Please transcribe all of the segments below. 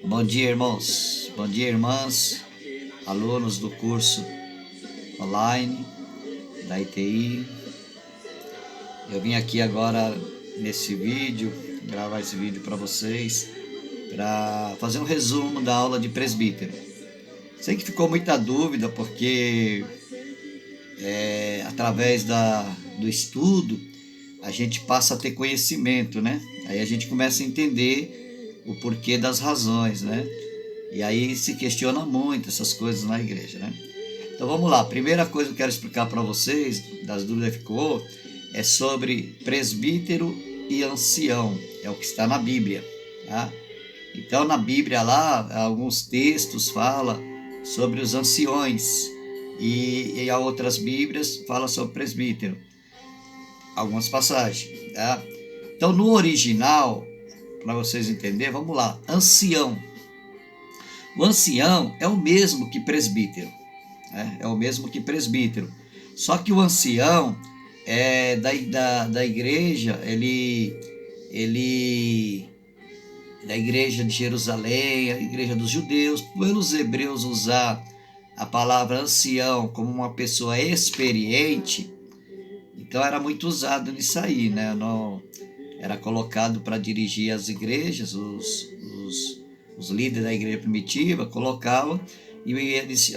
Bom dia, irmãos. Bom dia, irmãs, alunos do curso online da ITI. Eu vim aqui agora nesse vídeo, gravar esse vídeo para vocês, para fazer um resumo da aula de presbítero. Sei que ficou muita dúvida, porque através do estudo a gente passa a ter conhecimento, né? Aí a gente começa a entender o porquê das razões, né? E aí se questiona muito essas coisas na igreja, né? Então vamos lá, primeira coisa que eu quero explicar para vocês, das dúvidas que ficou, é sobre presbítero e ancião, é o que está na Bíblia, tá? Então na Bíblia lá, alguns textos falam sobre os anciões, e há outras Bíblias falam sobre presbítero, algumas passagens, tá? Então no original, para vocês entenderem, vamos lá, ancião. O ancião é o mesmo que presbítero, né? É o mesmo que presbítero. Só que o ancião da igreja, ele da igreja de Jerusalém, a igreja dos judeus, pelos hebreus usar a palavra ancião como uma pessoa experiente, então era muito usado nisso aí, né? Não, era colocado para dirigir as igrejas, os líderes da igreja primitiva colocavam, e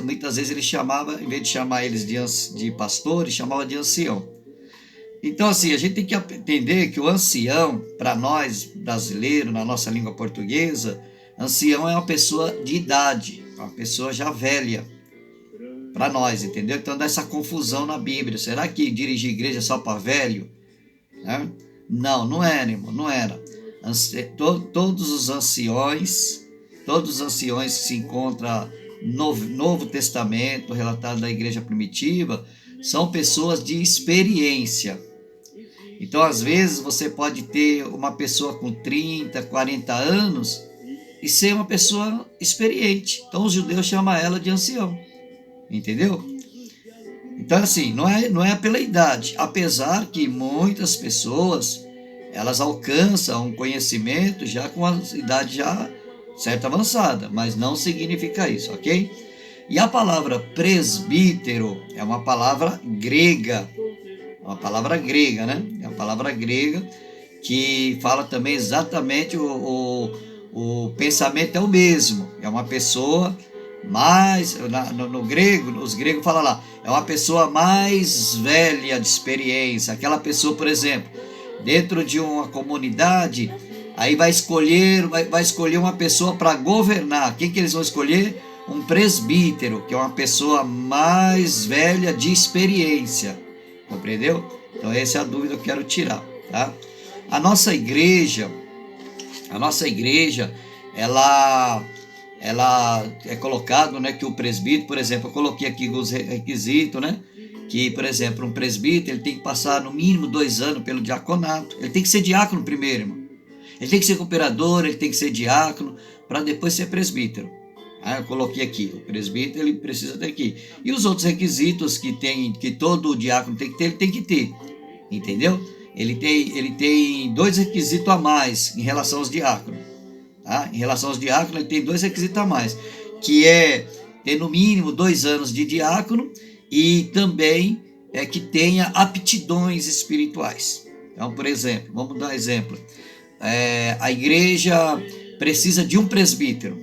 muitas vezes ele chamava, em vez de chamar eles de pastores, chamava de ancião. Então assim, a gente tem que entender que o ancião, para nós brasileiros, na nossa língua portuguesa, ancião é uma pessoa de idade, uma pessoa já velha, para nós, entendeu? Então dá essa confusão na Bíblia. Será que dirigir igreja é só para velho? Né? Não, não era, irmão, não era. Todos os anciões que se encontram no Novo Testamento, relatado da igreja primitiva, são pessoas de experiência. Então, às vezes, você pode ter uma pessoa com 30, 40 anos e ser uma pessoa experiente. Então, os judeus chamam ela de ancião. Entendeu? Então, assim, não é pela idade, apesar que muitas pessoas, elas alcançam um conhecimento já com a idade já certa avançada, mas não significa isso, ok? E a palavra presbítero é uma palavra grega, né? É uma palavra grega que fala também exatamente o pensamento é o mesmo, é uma pessoa mais, no grego, os gregos falam lá, é uma pessoa mais velha de experiência. Aquela pessoa, por exemplo, dentro de uma comunidade, aí vai escolher uma pessoa para governar. Quem que eles vão escolher? Um presbítero, que é uma pessoa mais velha de experiência. Compreendeu? Então essa é a dúvida que eu quero tirar, tá? A nossa igreja, ela é colocado, né, que o presbítero, por exemplo, eu coloquei aqui os requisitos, né, que, por exemplo, um presbítero, ele tem que passar no mínimo 2 anos pelo diaconato, ele tem que ser diácono primeiro, irmão. Ele tem que ser cooperador, ele tem que ser diácono, para depois ser presbítero. Aí eu coloquei aqui, o presbítero, ele precisa ter aqui. E os outros requisitos que todo diácono tem que ter, ele tem que ter, entendeu? Ele tem 2 requisitos a mais em relação aos diáconos. Tá? Em relação aos diáconos, ele tem 2 requisitos a mais, que é ter no mínimo 2 anos de diácono e também que tenha aptidões espirituais. Então, por exemplo, vamos dar um exemplo. A igreja precisa de um presbítero,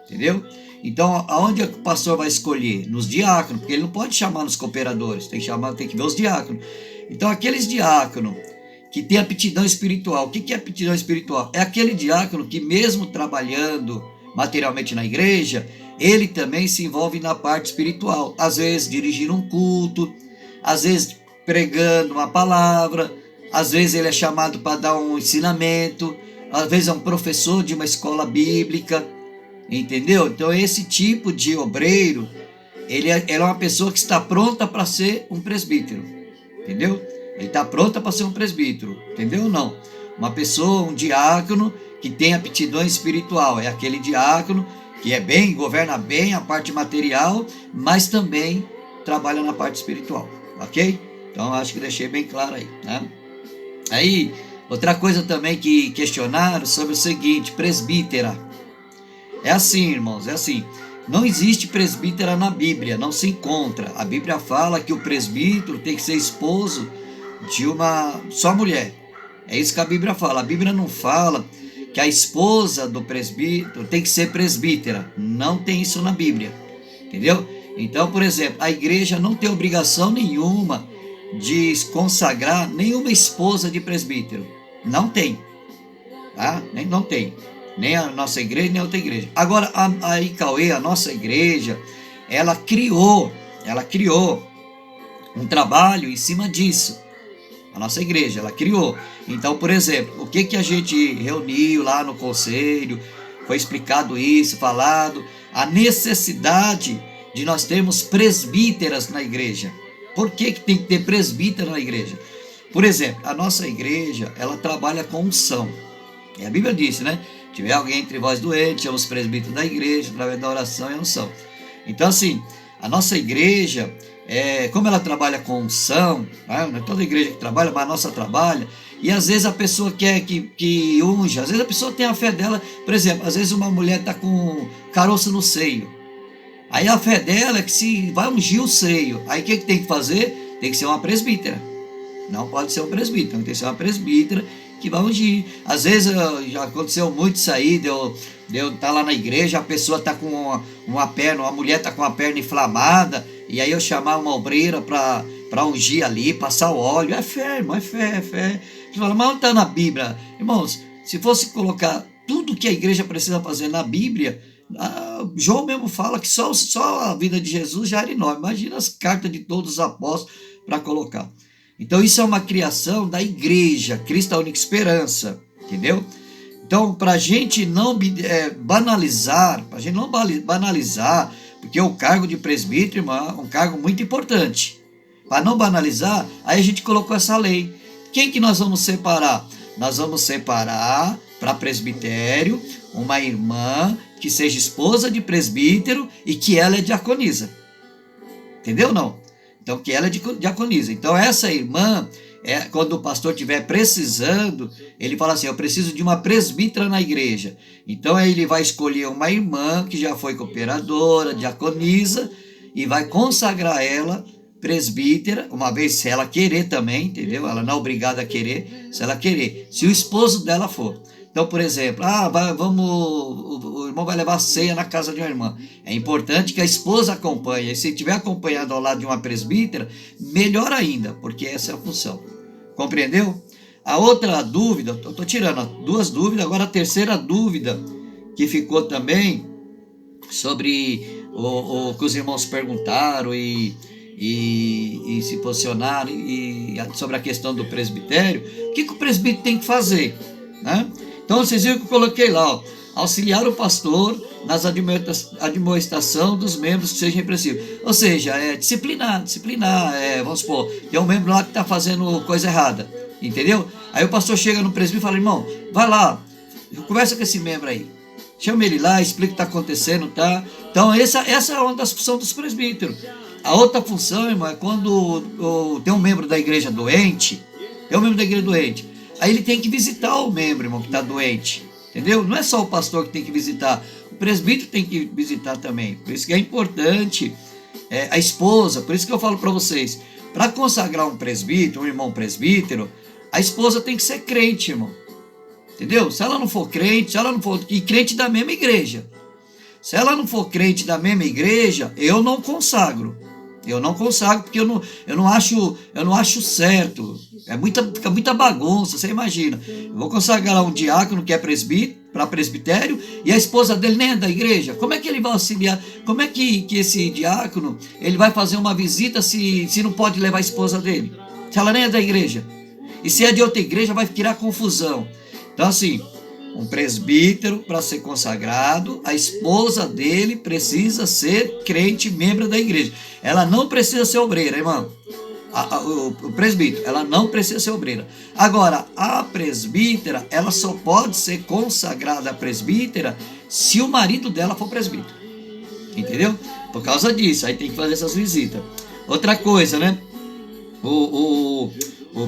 entendeu? Então, aonde o pastor vai escolher? Nos diáconos, porque ele não pode chamar nos cooperadores, tem que ver os diáconos. Então, aqueles diáconos que tem aptidão espiritual. O que é aptidão espiritual? É aquele diácono que, mesmo trabalhando materialmente na igreja, ele também se envolve na parte espiritual. Às vezes dirigindo um culto, às vezes pregando uma palavra, às vezes ele é chamado para dar um ensinamento, às vezes é um professor de uma escola bíblica, entendeu? Então esse tipo de obreiro, ele é uma pessoa que está pronta para ser um presbítero, entendeu? Ele está pronto para ser um presbítero, entendeu ou não? Uma pessoa, um diácono que tem aptidão espiritual, é aquele diácono que governa bem a parte material, mas também trabalha na parte espiritual, ok? Então acho que deixei bem claro aí, né? Aí, outra coisa também que questionaram sobre o seguinte, presbítera. É assim, irmãos, é assim. Não existe presbítera na Bíblia, não se encontra. A Bíblia fala que o presbítero tem que ser esposo de uma só mulher. É isso que a Bíblia fala. A Bíblia não fala que a esposa do presbítero tem que ser presbítera. Não tem isso na Bíblia. Entendeu? Então, por exemplo, a igreja não tem obrigação nenhuma de consagrar nenhuma esposa de presbítero. Não tem. Tá? Não tem. Nem a nossa igreja, nem a outra igreja. Agora, a ICAUE, a nossa igreja, ela criou um trabalho em cima disso. A nossa igreja, ela criou. Então, por exemplo, o que a gente reuniu lá no conselho, foi explicado isso, falado, a necessidade de nós termos presbíteras na igreja. Por que tem que ter presbítero na igreja? Por exemplo, a nossa igreja, ela trabalha com unção. E a Bíblia diz, né? Se tiver alguém entre vós doente, chama os presbíteros da igreja, através da oração e unção. Então, assim, a nossa igreja, como ela trabalha com unção, não é toda igreja que trabalha, mas a nossa trabalha, e às vezes a pessoa quer que unja, às vezes a pessoa tem a fé dela, por exemplo, às vezes uma mulher está com caroço no seio, aí a fé dela é que se vai ungir o seio, aí o que tem que fazer? Tem que ser uma presbítera, não pode ser um presbítero, tem que ser uma presbítera que vai ungir. Às vezes já aconteceu muito isso aí, de eu estar lá na igreja, a pessoa está com uma perna, uma mulher está com a perna inflamada, e aí eu chamar uma obreira para ungir ali, passar o óleo. É fé, irmão, é fé. Você fala, mas onde está na Bíblia? Irmãos, se fosse colocar tudo que a igreja precisa fazer na Bíblia, João mesmo fala que só a vida de Jesus já era enorme. Imagina as cartas de todos os apóstolos para colocar. Então isso é uma criação da igreja, Cristo é a única esperança, entendeu? Então, para a gente não banalizar, porque o cargo de presbítero, irmão, é um cargo muito importante. Para não banalizar, aí a gente colocou essa lei. Quem que nós vamos separar? Nós vamos separar para presbitério uma irmã que seja esposa de presbítero e que ela é diaconisa. Entendeu ou não? Então, que ela é diaconisa. Então, essa irmã, quando o pastor estiver precisando, ele fala assim, eu preciso de uma presbítera na igreja. Então, aí ele vai escolher uma irmã que já foi cooperadora, diaconisa, e vai consagrar ela presbítera, uma vez se ela querer também, entendeu? Ela não é obrigada a querer, se ela querer, se o esposo dela for. Então, por exemplo, o irmão vai levar ceia na casa de uma irmã. É importante que a esposa acompanhe. E se estiver acompanhado ao lado de uma presbítera, melhor ainda, porque essa é a função. Compreendeu? A outra dúvida, eu estou tirando 2 dúvidas, agora a terceira dúvida que ficou também sobre o que os irmãos perguntaram e se posicionaram sobre a questão do presbitério. O que o presbítero tem que fazer? Né? Então vocês viram que eu coloquei lá, auxiliar o pastor nas admoestação dos membros que sejam repressivos. Ou seja, disciplinar, vamos supor, tem um membro lá que está fazendo coisa errada, entendeu? Aí o pastor chega no presbítero e fala, irmão, vai lá, conversa com esse membro aí, chama ele lá, explica o que está acontecendo, tá? Então essa é uma das funções dos presbíteros. A outra função, irmão, é quando tem um membro da igreja doente, aí ele tem que visitar o membro, irmão, que está doente, entendeu? Não é só o pastor que tem que visitar, o presbítero tem que visitar também. Por isso que é importante a esposa, por isso que eu falo para vocês, para consagrar um presbítero, um irmão presbítero, a esposa tem que ser crente, irmão, entendeu? Se ela não for crente, e crente da mesma igreja, se ela não for crente da mesma igreja, eu não consagro porque eu não acho certo. Fica muita bagunça, você imagina. Eu vou consagrar um diácono que é para presbitério e a esposa dele nem é da igreja. Como é que ele vai auxiliar? Como é que esse diácono ele vai fazer uma visita se não pode levar a esposa dele? Se ela nem é da igreja. E se é de outra igreja, vai criar confusão. Então, assim, um presbítero, para ser consagrado, a esposa dele precisa ser crente, membro da igreja. Ela não precisa ser obreira, irmão. O presbítero, ela não precisa ser obreira. Agora, a presbítera, ela só pode ser consagrada presbítera se o marido dela for presbítero. Entendeu? Por causa disso, aí tem que fazer essas visitas. Outra coisa, né? O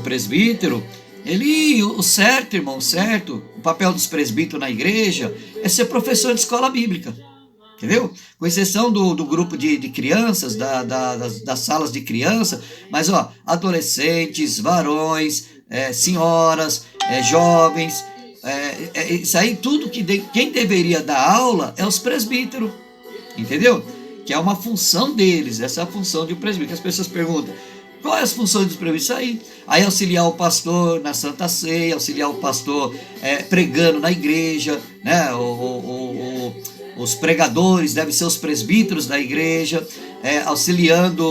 presbítero, o certo, irmão, certo, o papel dos presbíteros na igreja é ser professor de escola bíblica. Entendeu? Com exceção do grupo de crianças, das salas de criança, mas adolescentes, varões, senhoras, jovens, isso aí tudo quem deveria dar aula é os presbíteros, entendeu? Que é uma função deles, essa é a função de um presbítero. As pessoas perguntam, qual é as funções dos presbíteros? Aí auxiliar o pastor na Santa Ceia, auxiliar o pastor pregando na igreja, né? Os pregadores devem ser os presbíteros da igreja, auxiliando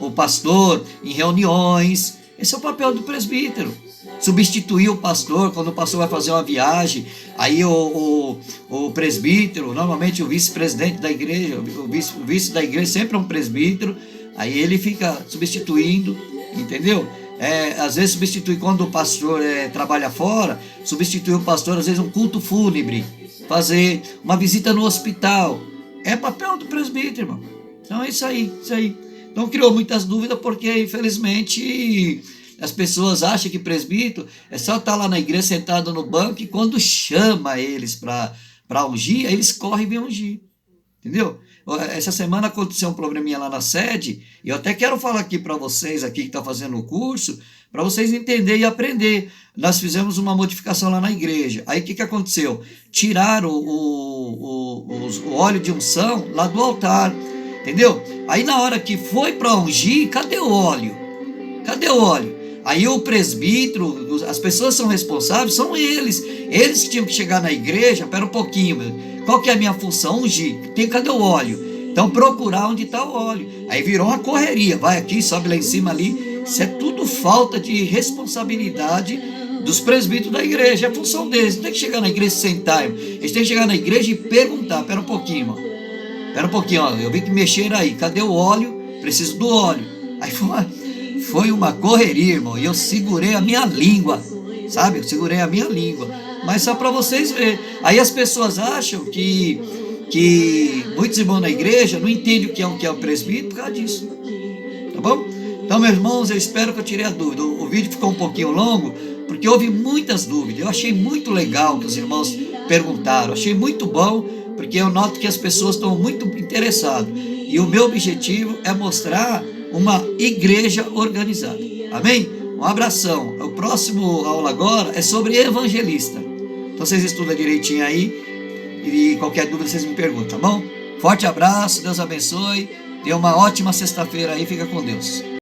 o pastor em reuniões. Esse é o papel do presbítero. Substituir o pastor quando o pastor vai fazer uma viagem. Aí o presbítero, normalmente o vice-presidente da igreja, o vice da igreja sempre é um presbítero. Aí ele fica substituindo, entendeu? Às vezes substitui quando o pastor trabalha fora, substitui o pastor às vezes um culto fúnebre, fazer uma visita no hospital. É papel do presbítero, irmão. Então é isso aí. Então criou muitas dúvidas porque, infelizmente, as pessoas acham que presbítero é só estar lá na igreja sentado no banco e quando chama eles para ungir, aí eles correm e vêm ungir. Entendeu? Essa semana aconteceu um probleminha lá na sede, e eu até quero falar aqui para vocês aqui que estão fazendo o curso, para vocês entenderem e aprender. Nós fizemos uma modificação lá na igreja. Aí o que aconteceu? Tiraram o óleo de unção lá do altar, entendeu? Aí na hora que foi para ungir, cadê o óleo? Aí o presbítero, as pessoas são responsáveis, são eles que tinham que chegar na igreja. Pera um pouquinho, qual que é a minha função? Ungir. Cadê o óleo? Então procurar onde está o óleo. Aí virou uma correria, vai aqui, sobe lá em cima ali. Isso é tudo falta de responsabilidade dos presbíteros da igreja. É a função deles. Não tem que chegar na igreja e sentar, eles têm que chegar na igreja e perguntar. Pera um pouquinho, irmão. Eu vi que mexeram aí, cadê o óleo? Preciso do óleo. Aí foi uma correria, irmão, e eu segurei a minha língua, sabe? Mas só para vocês verem. Aí as pessoas acham que muitos irmãos na igreja não entendem o que é o presbítero por causa disso, tá bom? Então, meus irmãos, eu espero que eu tirei a dúvida. O vídeo ficou um pouquinho longo, porque houve muitas dúvidas. Eu achei muito legal que os irmãos perguntaram, achei muito bom, porque eu noto que as pessoas estão muito interessadas. E o meu objetivo é mostrar uma igreja organizada. Amém? Um abração. O próximo aula agora é sobre evangelista. Então vocês estudam direitinho aí e qualquer dúvida vocês me perguntam, tá bom? Forte abraço, Deus abençoe. Tenha uma ótima sexta-feira aí, fica com Deus.